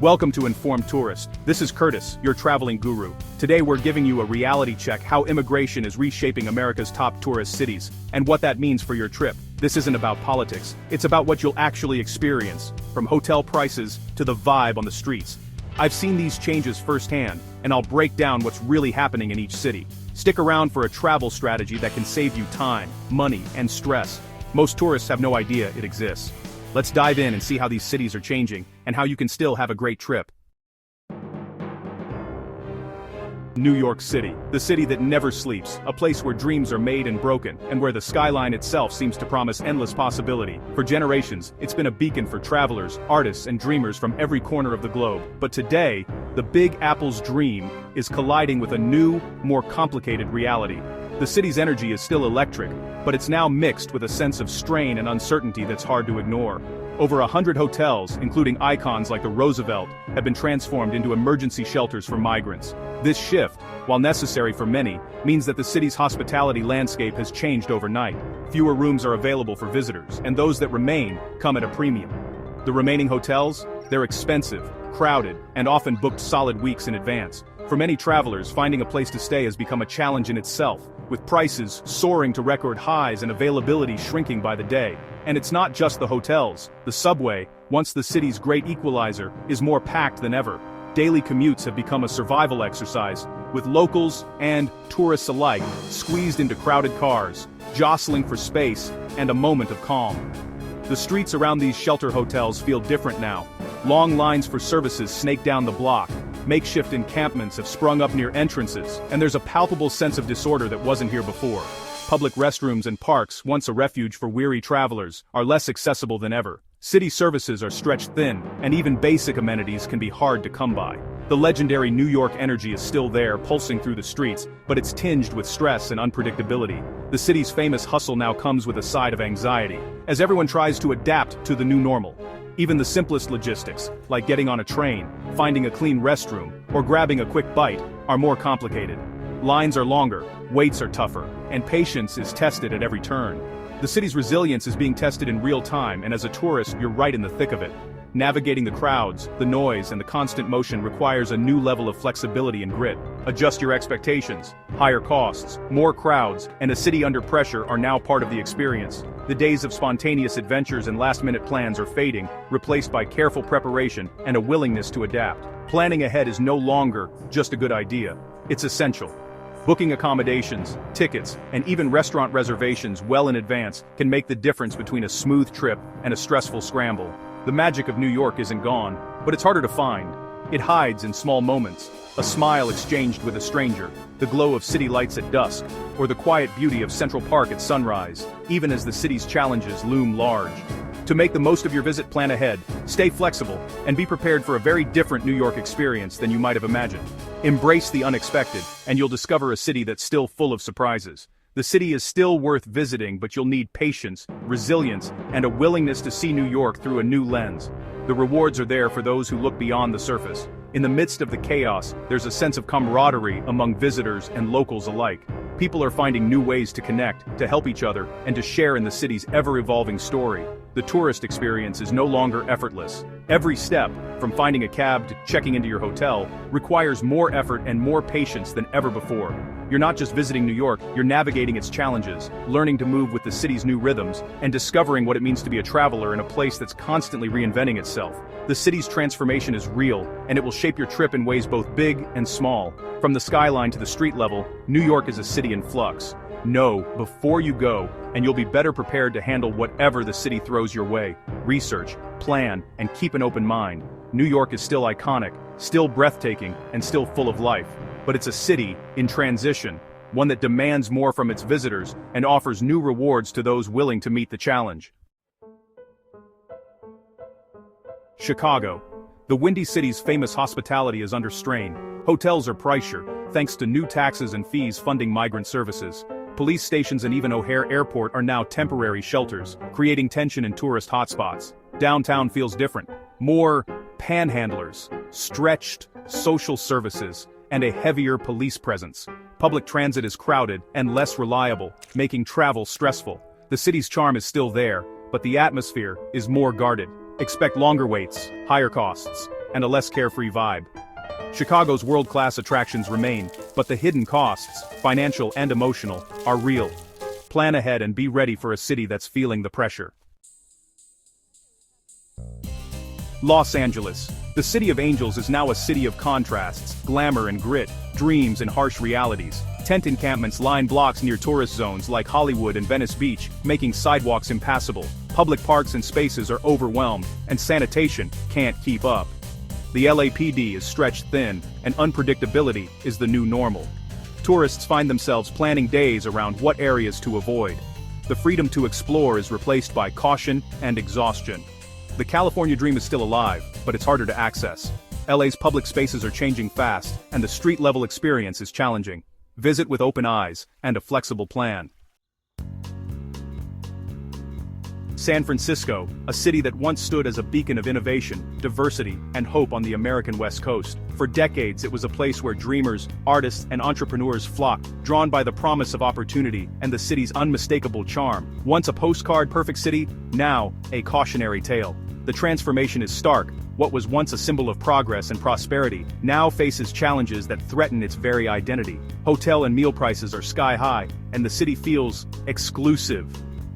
Welcome to Informed Tourist. This is Curtis, your traveling guru. Today we're giving you a reality check how immigration is reshaping America's top tourist cities, and what that means for your trip. This isn't about politics, it's about what you'll actually experience, from hotel prices to the vibe on the streets. I've seen these changes firsthand, and I'll break down what's really happening in each city. Stick around for a travel strategy that can save you time, money, and stress. Most tourists have no idea it exists. Let's dive in and see how these cities are changing, and how you can still have a great trip. New York City, the city that never sleeps, a place where dreams are made and broken, and where the skyline itself seems to promise endless possibility. For generations, it's been a beacon for travelers, artists, and dreamers from every corner of the globe. But today, the Big Apple's dream is colliding with a new, more complicated reality. The city's energy is still electric, but it's now mixed with a sense of strain and uncertainty that's hard to ignore. Over 100 hotels, including icons like the Roosevelt, have been transformed into emergency shelters for migrants. This shift, while necessary for many, means that the city's hospitality landscape has changed overnight. Fewer rooms are available for visitors, and those that remain come at a premium. The remaining hotels? They're expensive, crowded, and often booked solid weeks in advance. For many travelers, finding a place to stay has become a challenge in itself, with prices soaring to record highs and availability shrinking by the day. And it's not just the hotels. The subway, once the city's great equalizer, is more packed than ever. Daily commutes have become a survival exercise, with locals and tourists alike squeezed into crowded cars, jostling for space and a moment of calm. The streets around these shelter hotels feel different now. Long lines for services snake down the block. Makeshift encampments have sprung up near entrances, and there's a palpable sense of disorder that wasn't here before. Public restrooms and parks, once a refuge for weary travelers, are less accessible than ever. City services are stretched thin, and even basic amenities can be hard to come by. The legendary New York energy is still there, pulsing through the streets, but it's tinged with stress and unpredictability. The city's famous hustle now comes with a side of anxiety, as everyone tries to adapt to the new normal. Even the simplest logistics, like getting on a train, finding a clean restroom, or grabbing a quick bite, are more complicated. Lines are longer, waits are tougher, and patience is tested at every turn. The city's resilience is being tested in real time, and as a tourist, you're right in the thick of it. Navigating the crowds, the noise, and the constant motion requires a new level of flexibility and grit. Adjust your expectations. Higher costs, more crowds, and a city under pressure are now part of the experience. The days of spontaneous adventures and last-minute plans are fading, replaced by careful preparation and a willingness to adapt. Planning ahead is no longer just a good idea. It's essential. Booking accommodations, tickets, and even restaurant reservations well in advance can make the difference between a smooth trip and a stressful scramble. The magic of New York isn't gone, but it's harder to find. It hides in small moments, a smile exchanged with a stranger, the glow of city lights at dusk, or the quiet beauty of Central Park at sunrise, even as the city's challenges loom large. To make the most of your visit, plan ahead, stay flexible, and be prepared for a very different New York experience than you might have imagined. Embrace the unexpected, and you'll discover a city that's still full of surprises. The city is still worth visiting, but you'll need patience, resilience, and a willingness to see New York through a new lens. The rewards are there for those who look beyond the surface. In the midst of the chaos, there's a sense of camaraderie among visitors and locals alike. People are finding new ways to connect, to help each other, and to share in the city's ever-evolving story. The tourist experience is no longer effortless. Every step, from finding a cab to checking into your hotel, requires more effort and more patience than ever before. You're not just visiting New York, you're navigating its challenges, learning to move with the city's new rhythms, and discovering what it means to be a traveler in a place that's constantly reinventing itself. The city's transformation is real, and it will shape your trip in ways both big and small. From the skyline to the street level, New York is a city in flux. Know before you go, and you'll be better prepared to handle whatever the city throws your way. Research, plan, and keep an open mind. New York is still iconic, still breathtaking, and still full of life. But it's a city in transition, one that demands more from its visitors and offers new rewards to those willing to meet the challenge. Chicago. The Windy City's famous hospitality is under strain. Hotels are pricier, thanks to new taxes and fees funding migrant services. Police stations and even O'Hare Airport are now temporary shelters, creating tension in tourist hotspots. Downtown feels different. More panhandlers, stretched social services, and a heavier police presence. Public transit is crowded and less reliable, making travel stressful. The city's charm is still there, but the atmosphere is more guarded. Expect longer waits, higher costs, and a less carefree vibe. Chicago's world-class attractions remain, but the hidden costs, financial and emotional, are real. Plan ahead and be ready for a city that's feeling the pressure. Los Angeles. The City of Angels is now a city of contrasts, glamour and grit, dreams and harsh realities. Tent encampments line blocks near tourist zones like Hollywood and Venice Beach, making sidewalks impassable. Public parks and spaces are overwhelmed, and sanitation can't keep up. The LAPD is stretched thin, and unpredictability is the new normal. Tourists find themselves planning days around what areas to avoid. The freedom to explore is replaced by caution and exhaustion. The California dream is still alive, but it's harder to access. LA's public spaces are changing fast, and the street-level experience is challenging. Visit with open eyes and a flexible plan. San Francisco, a city that once stood as a beacon of innovation, diversity, and hope on the American West Coast. For decades, it was a place where dreamers, artists, and entrepreneurs flocked, drawn by the promise of opportunity and the city's unmistakable charm. Once a postcard-perfect city, now a cautionary tale. The transformation is stark. What was once a symbol of progress and prosperity now faces challenges that threaten its very identity. Hotel and meal prices are sky-high, and the city feels exclusive,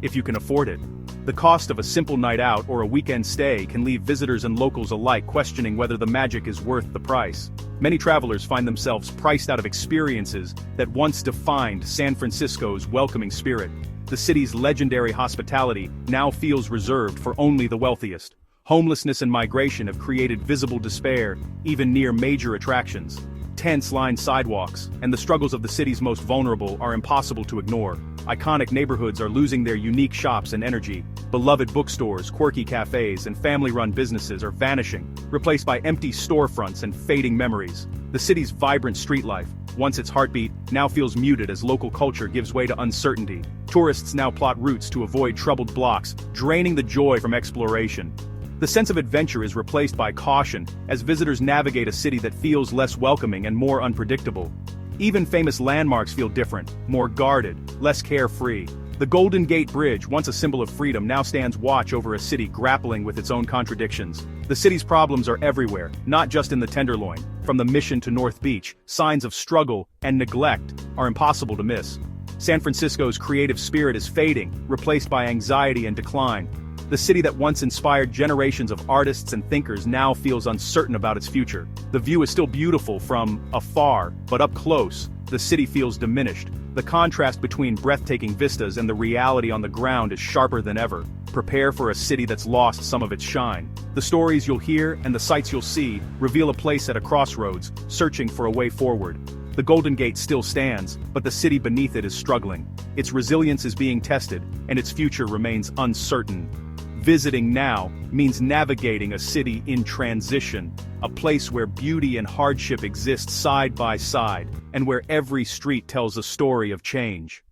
if you can afford it. The cost of a simple night out or a weekend stay can leave visitors and locals alike questioning whether the magic is worth the price. Many travelers find themselves priced out of experiences that once defined San Francisco's welcoming spirit. The city's legendary hospitality now feels reserved for only the wealthiest. Homelessness and migration have created visible despair, even near major attractions. Tents line sidewalks, and the struggles of the city's most vulnerable are impossible to ignore. Iconic neighborhoods are losing their unique shops and energy. Beloved bookstores, quirky cafes, and family-run businesses are vanishing, replaced by empty storefronts and fading memories. The city's vibrant street life, once its heartbeat, now feels muted as local culture gives way to uncertainty. Tourists now plot routes to avoid troubled blocks, draining the joy from exploration. The sense of adventure is replaced by caution as visitors navigate a city that feels less welcoming and more unpredictable. Even famous landmarks feel different, more guarded, less carefree. The Golden Gate Bridge, once a symbol of freedom, now stands watch over a city grappling with its own contradictions. The city's problems are everywhere, not just in the Tenderloin. From the Mission to North Beach, signs of struggle and neglect are impossible to miss. San Francisco's creative spirit is fading, replaced by anxiety and decline. The city that once inspired generations of artists and thinkers now feels uncertain about its future. The view is still beautiful from afar, but up close, the city feels diminished. The contrast between breathtaking vistas and the reality on the ground is sharper than ever. Prepare for a city that's lost some of its shine. The stories you'll hear and the sights you'll see reveal a place at a crossroads, searching for a way forward. The Golden Gate still stands, but the city beneath it is struggling. Its resilience is being tested, and its future remains uncertain. Visiting now means navigating a city in transition, a place where beauty and hardship exist side by side, and where every street tells a story of change.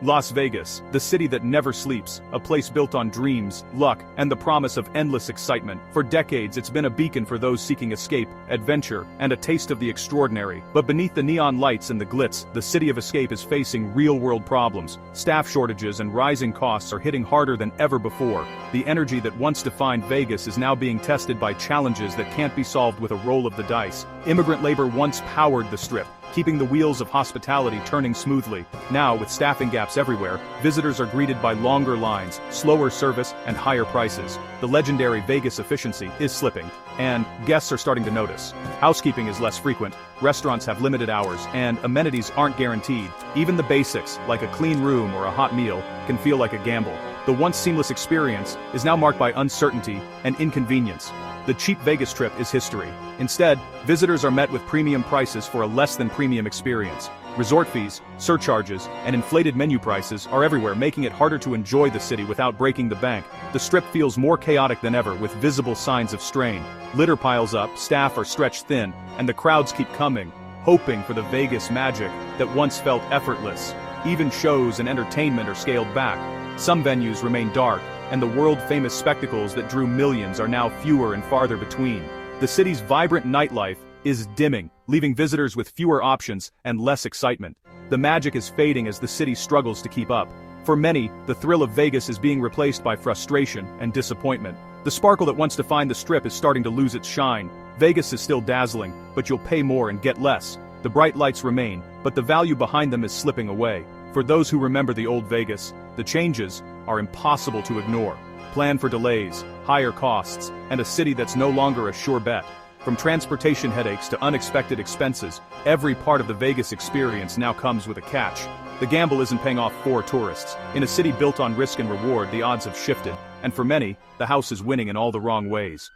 Las Vegas, the city that never sleeps, a place built on dreams, luck, and the promise of endless excitement. For decades, it's been a beacon for those seeking escape, adventure, and a taste of the extraordinary. But beneath the neon lights and the glitz, the city of escape is facing real-world problems. Staff shortages and rising costs are hitting harder than ever before. The energy that once defined Vegas is now being tested by challenges that can't be solved with a roll of the dice. Immigrant labor once powered the Strip, keeping the wheels of hospitality turning smoothly. Now, with staffing gaps everywhere, visitors are greeted by longer lines, slower service, and higher prices. The legendary Vegas efficiency is slipping, and guests are starting to notice. Housekeeping is less frequent, restaurants have limited hours, and amenities aren't guaranteed. Even the basics, like a clean room or a hot meal, can feel like a gamble. The once seamless experience is now marked by uncertainty and inconvenience. The cheap Vegas trip is history. Instead, visitors are met with premium prices for a less-than-premium experience. Resort fees, surcharges, and inflated menu prices are everywhere, making it harder to enjoy the city without breaking the bank. The Strip feels more chaotic than ever, with visible signs of strain. Litter piles up, staff are stretched thin, and the crowds keep coming, hoping for the Vegas magic that once felt effortless. Even shows and entertainment are scaled back. Some venues remain dark, and the world-famous spectacles that drew millions are now fewer and farther between. The city's vibrant nightlife is dimming, leaving visitors with fewer options and less excitement. The magic is fading as the city struggles to keep up. For many, the thrill of Vegas is being replaced by frustration and disappointment. The sparkle that once defined the Strip is starting to lose its shine. Vegas is still dazzling, but you'll pay more and get less. The bright lights remain, but the value behind them is slipping away. For those who remember the old Vegas, the changes are impossible to ignore. Plan for delays, higher costs, and a city that's no longer a sure bet. From transportation headaches to unexpected expenses, every part of the Vegas experience now comes with a catch. The gamble isn't paying off for tourists. In a city built on risk and reward, the odds have shifted, and for many, the house is winning in all the wrong ways.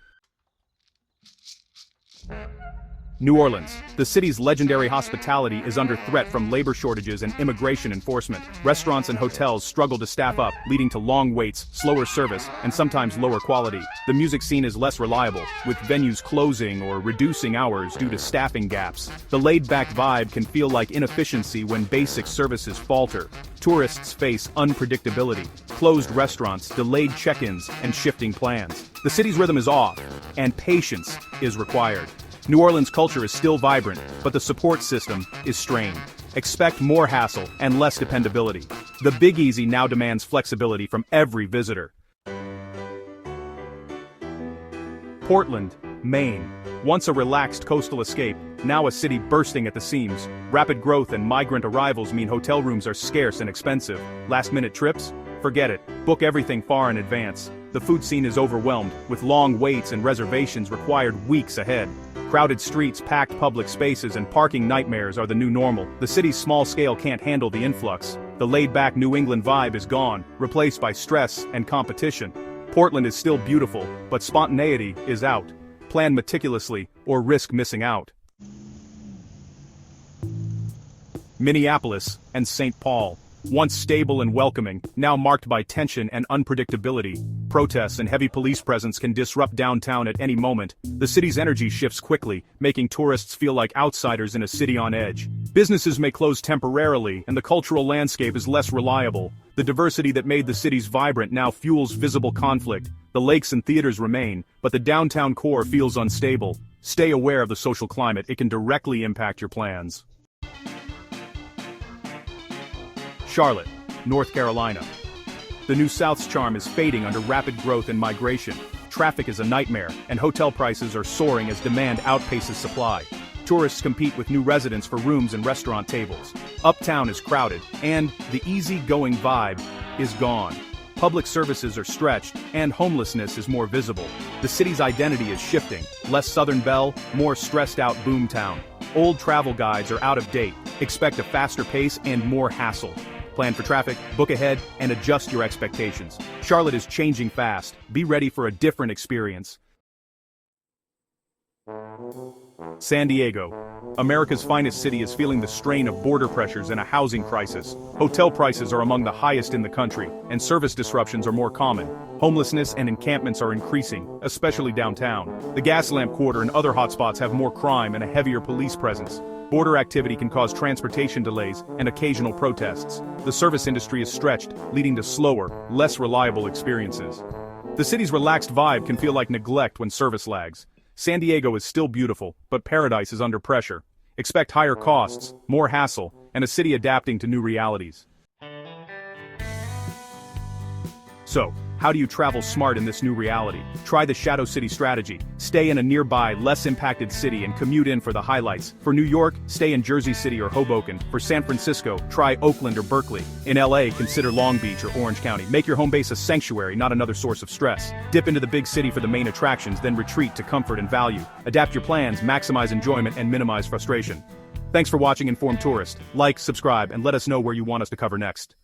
New Orleans. The city's legendary hospitality is under threat from labor shortages and immigration enforcement. Restaurants and hotels struggle to staff up, leading to long waits, slower service, and sometimes lower quality. The music scene is less reliable, with venues closing or reducing hours due to staffing gaps. The laid-back vibe can feel like inefficiency when basic services falter. Tourists face unpredictability, closed restaurants, delayed check-ins, and shifting plans. The city's rhythm is off, and patience is required. New Orleans culture is still vibrant, but the support system is strained. Expect more hassle and less dependability. The Big Easy now demands flexibility from every visitor. Portland, Maine. Once a relaxed coastal escape, now a city bursting at the seams. Rapid growth and migrant arrivals mean hotel rooms are scarce and expensive. Last-minute trips? Forget it. Book everything far in advance. The food scene is overwhelmed, with long waits and reservations required weeks ahead. Crowded streets, packed public spaces, and parking nightmares are the new normal. The city's small scale can't handle the influx. The laid-back New England vibe is gone, replaced by stress and competition. Portland is still beautiful, but spontaneity is out. Plan meticulously, or risk missing out. Minneapolis and St. Paul. Once stable and welcoming, now marked by tension and unpredictability. Protests and heavy police presence can disrupt downtown at any moment. The city's energy shifts quickly, making tourists feel like outsiders in a city on edge. Businesses may close temporarily, and the cultural landscape is less reliable. The diversity that made the cities vibrant now fuels visible conflict. The lakes and theaters remain, but the downtown core feels unstable. Stay aware of the social climate, it can directly impact your plans. Charlotte, North Carolina. The New South's charm is fading under rapid growth and migration. Traffic is a nightmare, and hotel prices are soaring as demand outpaces supply. Tourists compete with new residents for rooms and restaurant tables. Uptown is crowded, and the easy-going vibe is gone. Public services are stretched, and homelessness is more visible. The city's identity is shifting, less Southern Belle, more stressed-out boomtown. Old travel guides are out of date. Expect a faster pace and more hassle. Plan for traffic, book ahead, and adjust your expectations. Charlotte is changing fast. Be ready for a different experience. San Diego. America's finest city is feeling the strain of border pressures and a housing crisis. Hotel prices are among the highest in the country, and service disruptions are more common. Homelessness and encampments are increasing, especially downtown. The Gaslamp Quarter and other hotspots have more crime and a heavier police presence. Border activity can cause transportation delays and occasional protests. The service industry is stretched, leading to slower, less reliable experiences. The city's relaxed vibe can feel like neglect when service lags. San Diego is still beautiful, but paradise is under pressure. Expect higher costs, more hassle, and a city adapting to new realities. So, how do you travel smart in this new reality? Try the Shadow City strategy. Stay in a nearby, less impacted city and commute in for the highlights. For New York, stay in Jersey City or Hoboken. For San Francisco, try Oakland or Berkeley. In LA, consider Long Beach or Orange County. Make your home base a sanctuary, not another source of stress. Dip into the big city for the main attractions, then retreat to comfort and value. Adapt your plans, maximize enjoyment, and minimize frustration. Thanks for watching Informed Tourist. Like, subscribe, and let us know where you want us to cover next.